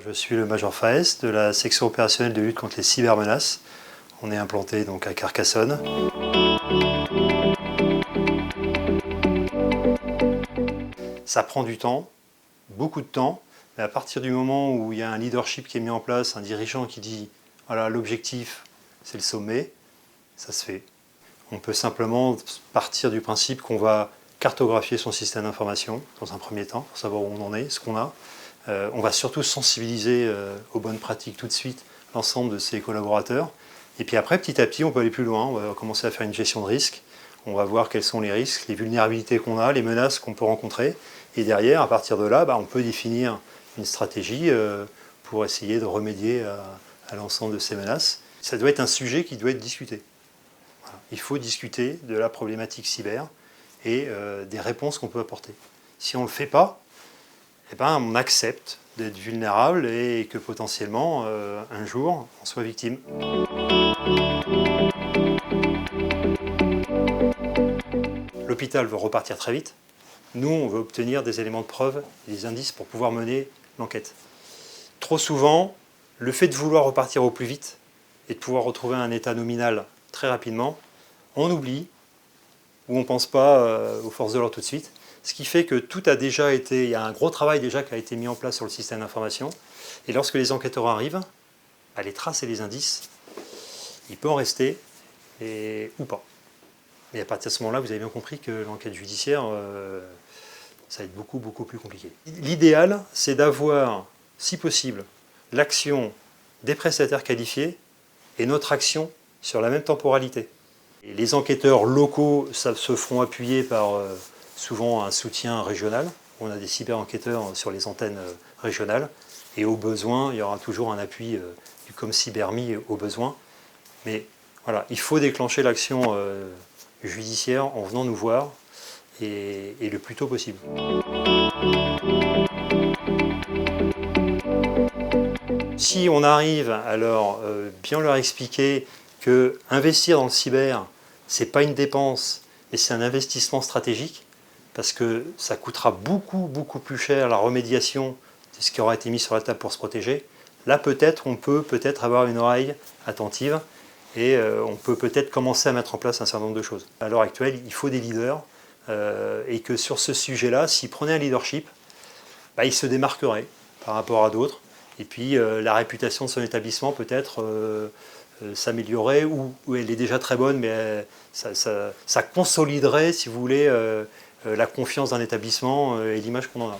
Je suis le Major Faes de la section opérationnelle de lutte contre les cybermenaces. On est implanté donc à Carcassonne. Ça prend du temps, beaucoup de temps, mais à partir du moment où il y a un leadership qui est mis en place, un dirigeant qui dit voilà, l'objectif c'est le sommet, ça se fait. On peut simplement partir du principe qu'on va cartographier son système d'information dans un premier temps pour savoir où on en est, ce qu'on a. On va surtout sensibiliser aux bonnes pratiques tout de suite l'ensemble de ses collaborateurs. Et puis après, petit à petit, on peut aller plus loin. On va commencer à faire une gestion de risque. On va voir quels sont les risques, les vulnérabilités qu'on a, les menaces qu'on peut rencontrer. Et derrière, à partir de là, on peut définir une stratégie pour essayer de remédier à l'ensemble de ces menaces. Ça doit être un sujet qui doit être discuté. Voilà. Il faut discuter de la problématique cyber et des réponses qu'on peut apporter. Si on ne le fait pas, on accepte d'être vulnérable et que potentiellement, un jour, on soit victime. L'hôpital veut repartir très vite. Nous, on veut obtenir des éléments de preuve, des indices pour pouvoir mener l'enquête. Trop souvent, le fait de vouloir repartir au plus vite et de pouvoir retrouver un état nominal très rapidement, on oublie ou on ne pense pas aux forces de l'ordre tout de suite. Ce qui fait que tout a déjà été, il y a un gros travail déjà qui a été mis en place sur le système d'information. Et lorsque les enquêteurs arrivent, les traces et les indices, il peut en rester ou pas. Et à partir de ce moment-là, vous avez bien compris que l'enquête judiciaire, ça va être beaucoup plus compliqué. L'idéal, c'est d'avoir, si possible, l'action des prestataires qualifiés et notre action sur la même temporalité. Et les enquêteurs locaux se feront appuyer par souvent un soutien régional. On a des cyber-enquêteurs sur les antennes régionales. Et au besoin, il y aura toujours un appui du ComCyberMi au besoin. Mais voilà, il faut déclencher l'action judiciaire en venant nous voir et le plus tôt possible. Si on arrive à bien leur expliquer que investir dans le cyber, ce n'est pas une dépense, mais c'est un investissement stratégique, parce que ça coûtera beaucoup plus cher la remédiation de ce qui aura été mis sur la table pour se protéger. Là, on peut avoir une oreille attentive et on peut peut-être commencer à mettre en place un certain nombre de choses. À l'heure actuelle, il faut des leaders et que sur ce sujet-là, s'ils prenaient un leadership, ils se démarqueraient par rapport à d'autres. Et puis la réputation de son établissement peut-être s'améliorerait ou elle est déjà très bonne, mais ça consoliderait, si vous voulez, la confiance d'un établissement et l'image qu'on en a.